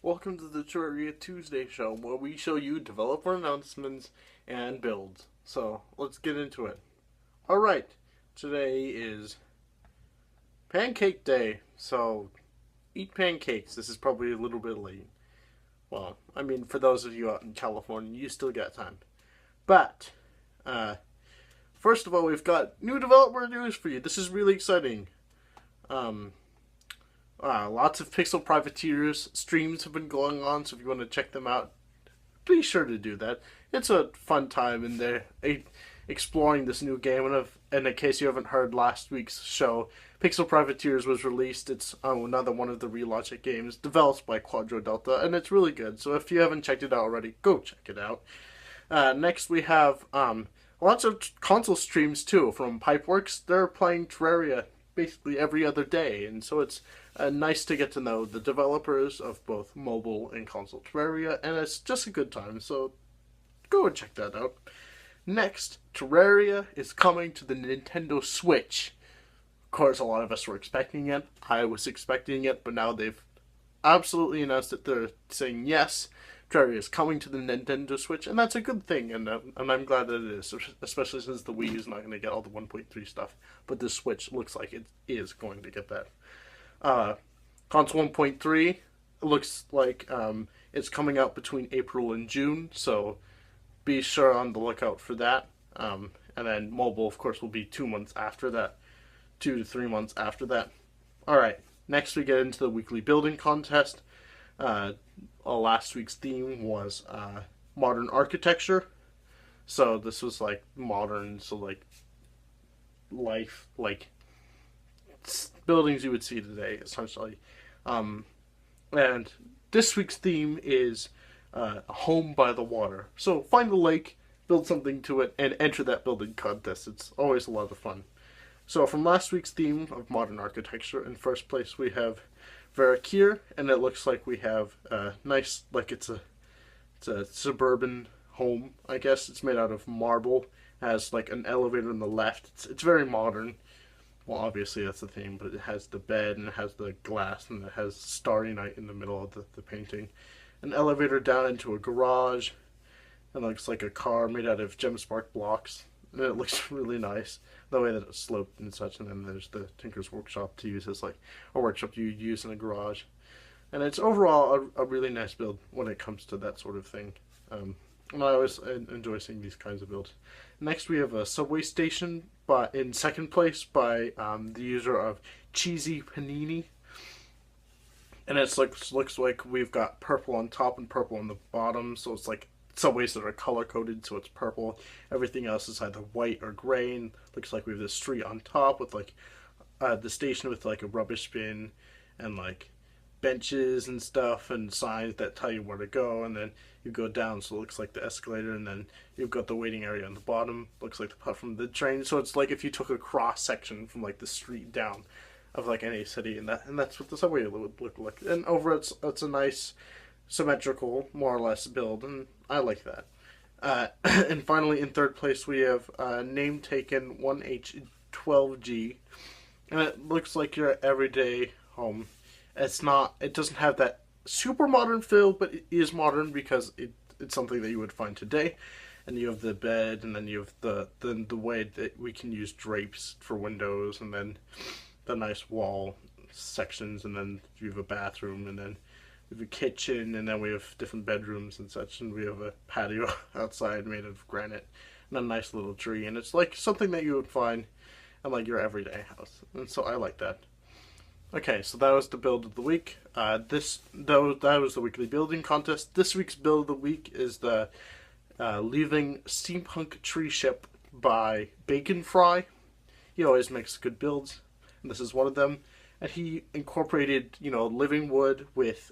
Welcome to the Terraria Tuesday show, where we show you developer announcements and builds. So, let's get into it. Alright, today is Pancake Day, so eat pancakes. This is probably a little bit late. Well, I mean, for those of you out in California, you still got time. But, first of all, we've got new developer news for you. This is really exciting. Lots of Pixel Privateers streams have been going on, so if you want to check them out, be sure to do that. It's a fun time in there exploring this new game. And in case you haven't heard last week's show, Pixel Privateers was released. It's another one of the Relogic games developed by Quadro Delta, and it's really good. So if you haven't checked it out already, go check it out. Next we have lots of console streams too from Pipeworks. They're playing Terraria basically every other day, and so it's nice to get to know the developers of both mobile and console Terraria, and it's just a good time, so go and check that out. Next, Terraria is coming to the Nintendo Switch. Of course, a lot of us were expecting it. I was expecting it, but now they've absolutely announced that they're saying yes, Terraria is coming to the Nintendo Switch, and that's a good thing, and I'm glad that it is, especially since the Wii is not going to get all the 1.3 stuff, but the Switch looks like it is going to get that. Console 1.3 looks like it's coming out between April and June, so be sure on the lookout for that. And then mobile, of course, will be 2 months after that, 2 to 3 months after that. Alright, next we get into the weekly building contest. Last week's theme was modern architecture. So this was like modern, so like life, like buildings you would see today, essentially. And this week's theme is a home by the water. So find a lake, build something to it, and enter that building contest. It's always a lot of fun. So from last week's theme of modern architecture, in first place we have Veracure, and it looks like we have a nice, like it's a suburban home, I guess. It's made out of marble, has like an elevator on the left. It's very modern. Well, obviously that's the theme, but it has the bed, and it has the glass, and it has Starry Night in the middle of the painting. An elevator down into a garage, and it looks like a car made out of Gemspark blocks. And it looks really nice, the way that it's sloped and such. And then there's the Tinker's Workshop to use as like a workshop you use in a garage. And it's overall a really nice build when it comes to that sort of thing. And I always enjoy seeing these kinds of builds. Next we have a subway station, but in second place by the user of Cheesy Panini. And it looks like we've got purple on top and purple on the bottom, so it's like subways that are color coded, so it's purple. Everything else is either white or gray, and looks like we have this street on top with like the station with like a rubbish bin and like benches and stuff and signs that tell you where to go, and then you go down, so it looks like the escalator, and then you've got the waiting area on the bottom, looks like the part from the train. So it's like if you took a cross section from like the street down of like any city, and that's what the subway would look like. And over it's a nice symmetrical, more or less, build, and I like that. And finally, in third place, we have name taken 1H12G, and it looks like your everyday home. It doesn't have that super modern feel, but it is modern because it's something that you would find today. And you have the bed, and then you have the way that we can use drapes for windows, and then the nice wall sections, and then you have a bathroom, and then we have a kitchen, and then we have different bedrooms and such, and we have a patio outside made of granite, and a nice little tree, and it's like something that you would find in like your everyday house, and so I like that. Okay, so that was the build of the week. That was the weekly building contest. This week's build of the week is the Leaving Steampunk Treeship by Bacon Fry. He always makes good builds, and this is one of them. And he incorporated, living wood with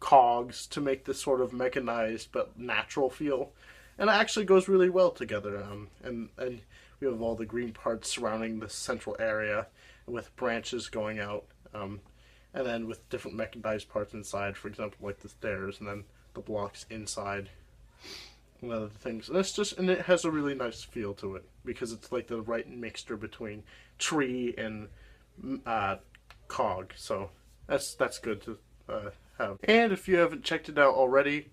cogs to make this sort of mechanized but natural feel. And it actually goes really well together. And we have all the green parts surrounding the central area with branches going out. And then with different mechanized parts inside, for example, like the stairs, and then the blocks inside and other things. And it has a really nice feel to it because it's like the right mixture between tree and cog, so that's good to have. And if you haven't checked it out already,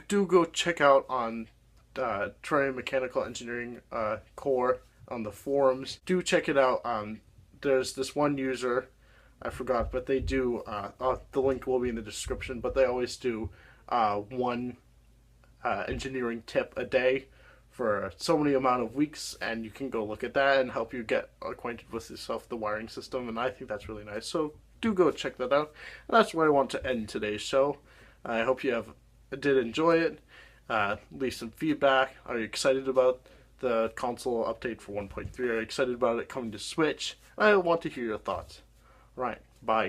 do go check out on Terraria Mechanical Engineering Core on the forums. Do check it out. There's this one user, I forgot, but they do, the link will be in the description, but they always do one engineering tip a day for so many amount of weeks, and you can go look at that and help you get acquainted with yourself, the wiring system, and I think that's really nice. So do go check that out. And that's where I want to end today's show. I hope you did enjoy it. Leave some feedback. Are you excited about the console update for 1.3? Are you excited about it coming to Switch? I want to hear your thoughts. Right, bye.